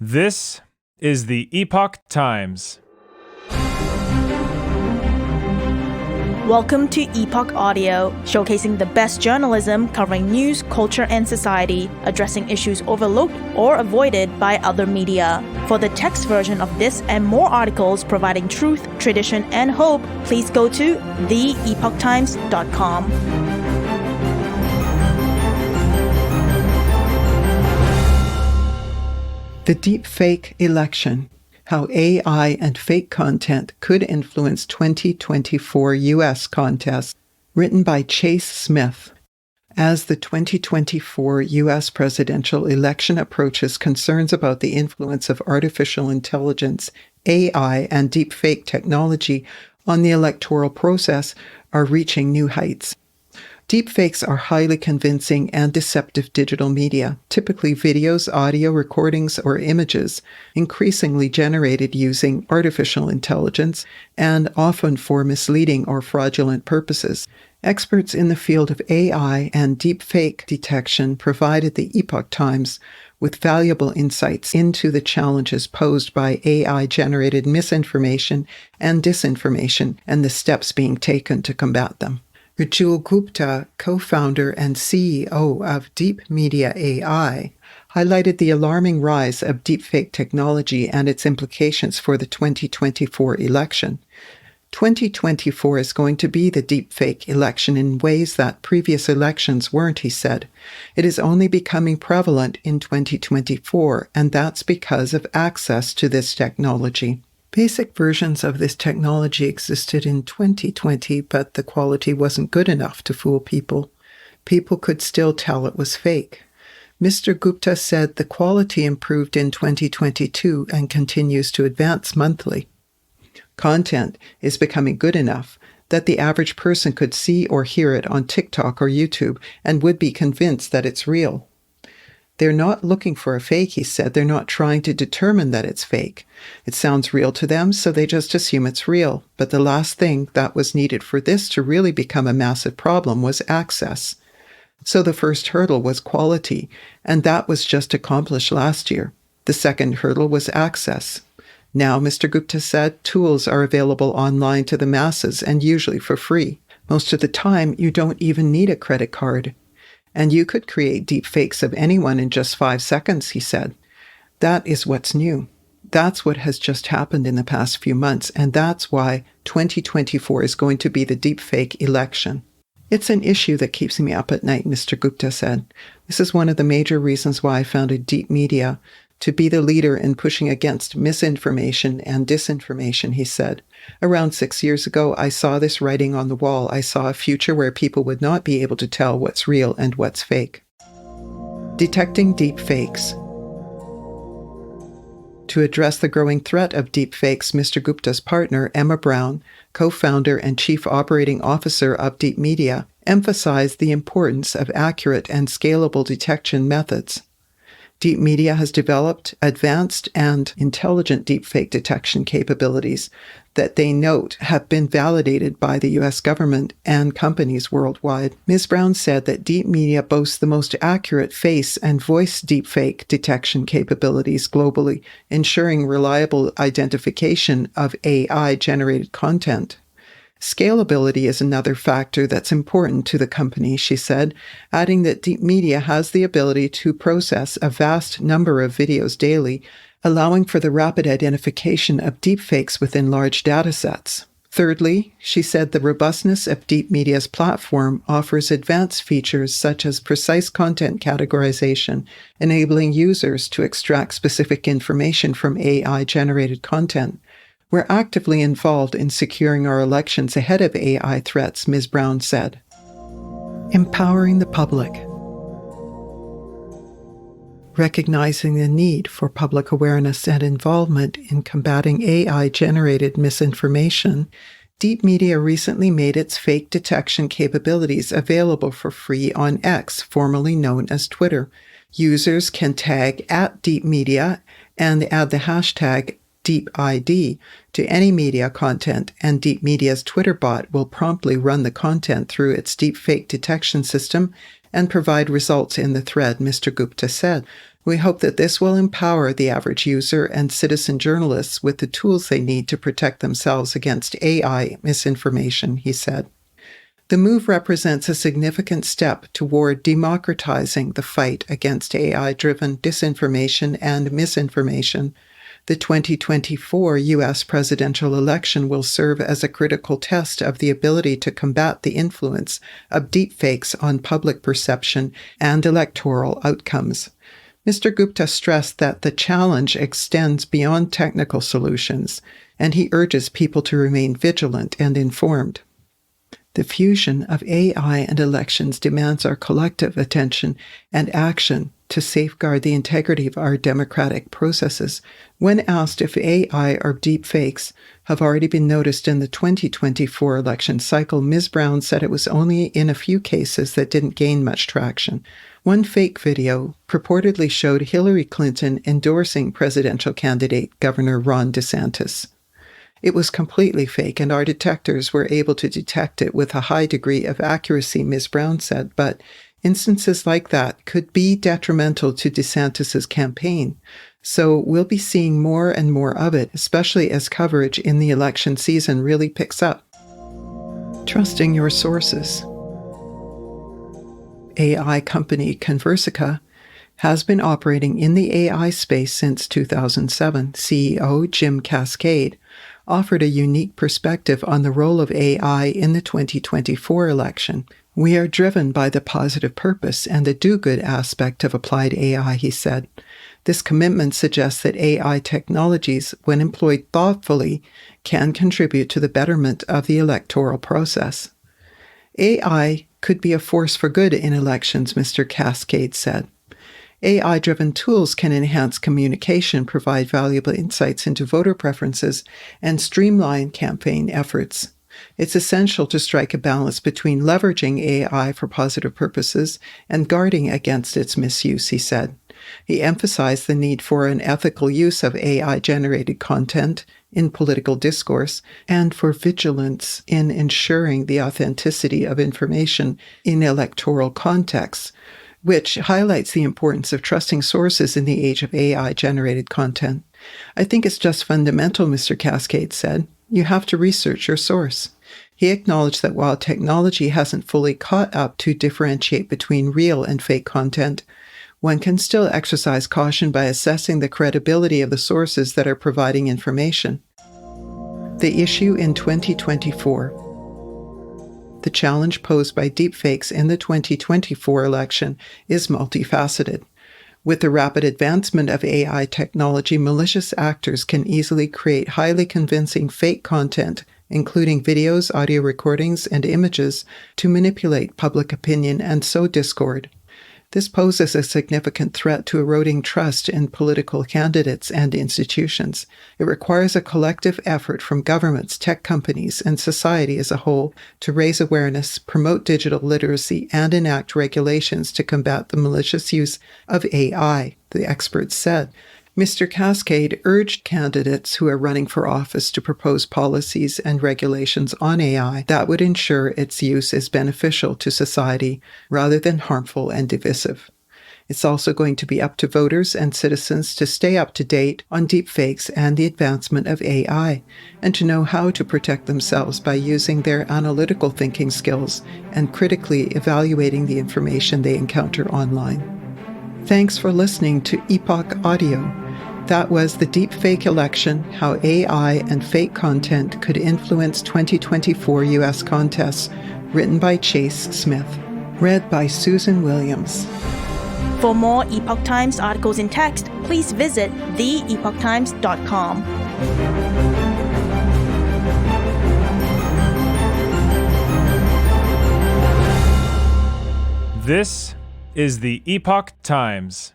This is the Epoch Times. Welcome to Epoch Audio, showcasing the best journalism covering news, culture, and society, addressing issues overlooked or avoided by other media. For the text version of this and more articles providing truth, tradition, and hope, please go to theepochtimes.com. The Deepfake Election: How AI and Fake Content Could Influence 2024 U.S. Contests, written by Chase Smith. As the 2024 U.S. presidential election approaches, concerns about the influence of artificial intelligence, AI, and deepfake technology on the electoral process are reaching new heights. Deepfakes are highly convincing and deceptive digital media, typically videos, audio recordings, or images, increasingly generated using artificial intelligence and often for misleading or fraudulent purposes. Experts in the field of AI and deepfake detection provided the Epoch Times with valuable insights into the challenges posed by AI-generated misinformation and disinformation and the steps being taken to combat them. Rajul Gupta, co-founder and CEO of Deep Media AI, highlighted the alarming rise of deepfake technology and its implications for the 2024 election. 2024 is going to be the deepfake election in ways that previous elections weren't, he said. It is only becoming prevalent in 2024, and that's because of access to this technology. Basic versions of this technology existed in 2020, but the quality wasn't good enough to fool people. People could still tell it was fake. Mr. Gupta said the quality improved in 2022 and continues to advance monthly. Content is becoming good enough that the average person could see or hear it on TikTok or YouTube and would be convinced that it's real. They're not looking for a fake, he said. They're not trying to determine that it's fake. It sounds real to them, so they just assume it's real. But the last thing that was needed for this to really become a massive problem was access. So the first hurdle was quality, and that was just accomplished last year. The second hurdle was access. Now, Mr. Gupta said, tools are available online to the masses and usually for free. Most of the time, you don't even need a credit card. And you could create deepfakes of anyone in just 5 seconds, he said. That is what's new. That's what has just happened in the past few months, and that's why 2024 is going to be the deepfake election. It's an issue that keeps me up at night, Mr. Gupta said. This is one of the major reasons why I founded Deep Media, to be the leader in pushing against misinformation and disinformation, he said. Around 6 years ago, I saw this writing on the wall. I saw a future where people would not be able to tell what's real and what's fake. Detecting deepfakes. To address the growing threat of deepfakes, Mr. Gupta's partner, Emma Brown, co-founder and chief operating officer of Deep Media, emphasized the importance of accurate and scalable detection methods. Deep Media has developed advanced and intelligent deepfake detection capabilities that they note have been validated by the U.S. government and companies worldwide. Ms. Brown said that Deep Media boasts the most accurate face and voice deepfake detection capabilities globally, ensuring reliable identification of AI-generated content. Scalability is another factor that's important to the company, she said, adding that Deep Media has the ability to process a vast number of videos daily, allowing for the rapid identification of deepfakes within large datasets. Thirdly, she said the robustness of Deep Media's platform offers advanced features such as precise content categorization, enabling users to extract specific information from AI-generated content. We're actively involved in securing our elections ahead of AI threats, Ms. Brown said. Empowering the public. Recognizing the need for public awareness and involvement in combating AI-generated misinformation, Deep Media recently made its fake detection capabilities available for free on X, formerly known as Twitter. Users can tag @DeepMedia and add the hashtag DeepID to any media content, and Deep Media's Twitter bot will promptly run the content through its deepfake detection system and provide results in the thread, Mr. Gupta said. We hope that this will empower the average user and citizen journalists with the tools they need to protect themselves against AI misinformation, he said. The move represents a significant step toward democratizing the fight against AI-driven disinformation and misinformation. The 2024 U.S. presidential election will serve as a critical test of the ability to combat the influence of deepfakes on public perception and electoral outcomes. Mr. Gupta stressed that the challenge extends beyond technical solutions, and he urges people to remain vigilant and informed. The fusion of AI and elections demands our collective attention and action to safeguard the integrity of our democratic processes. When asked if AI or deepfakes have already been noticed in the 2024 election cycle, Ms. Brown said it was only in a few cases that didn't gain much traction. One fake video purportedly showed Hillary Clinton endorsing presidential candidate Governor Ron DeSantis. It was completely fake, and our detectors were able to detect it with a high degree of accuracy, Ms. Brown said, but instances like that could be detrimental to DeSantis' campaign. So we'll be seeing more and more of it, especially as coverage in the election season really picks up. Trusting your sources. AI company Conversica has been operating in the AI space since 2007. CEO Jim Cascade offered a unique perspective on the role of AI in the 2024 election. We are driven by the positive purpose and the do-good aspect of applied AI, he said. This commitment suggests that AI technologies, when employed thoughtfully, can contribute to the betterment of the electoral process. AI could be a force for good in elections, Mr. Cascade said. AI-driven tools can enhance communication, provide valuable insights into voter preferences, and streamline campaign efforts. It's essential to strike a balance between leveraging AI for positive purposes and guarding against its misuse, he said. He emphasized the need for an ethical use of AI-generated content in political discourse and for vigilance in ensuring the authenticity of information in electoral contexts, which highlights the importance of trusting sources in the age of AI-generated content. I think it's just fundamental, Mr. Cascade said. You have to research your source. He acknowledged that while technology hasn't fully caught up to differentiate between real and fake content, one can still exercise caution by assessing the credibility of the sources that are providing information. The issue in 2024. The challenge posed by deepfakes in the 2024 election is multifaceted. With the rapid advancement of AI technology, malicious actors can easily create highly convincing fake content, including videos, audio recordings, and images, to manipulate public opinion and sow discord. This poses a significant threat to eroding trust in political candidates and institutions. It requires a collective effort from governments, tech companies, and society as a whole to raise awareness, promote digital literacy, and enact regulations to combat the malicious use of AI, the experts said. Mr. Cascade urged candidates who are running for office to propose policies and regulations on AI that would ensure its use is beneficial to society rather than harmful and divisive. It's also going to be up to voters and citizens to stay up to date on deepfakes and the advancement of AI, and to know how to protect themselves by using their analytical thinking skills and critically evaluating the information they encounter online. Thanks for listening to Epoch Audio. That was The Deepfake Election, How AI and Fake Content Could Influence 2024 U.S. Contests, written by Chase Smith. Read by Susan Williams. For more Epoch Times articles in text, please visit theepochtimes.com. This is the Epoch Times.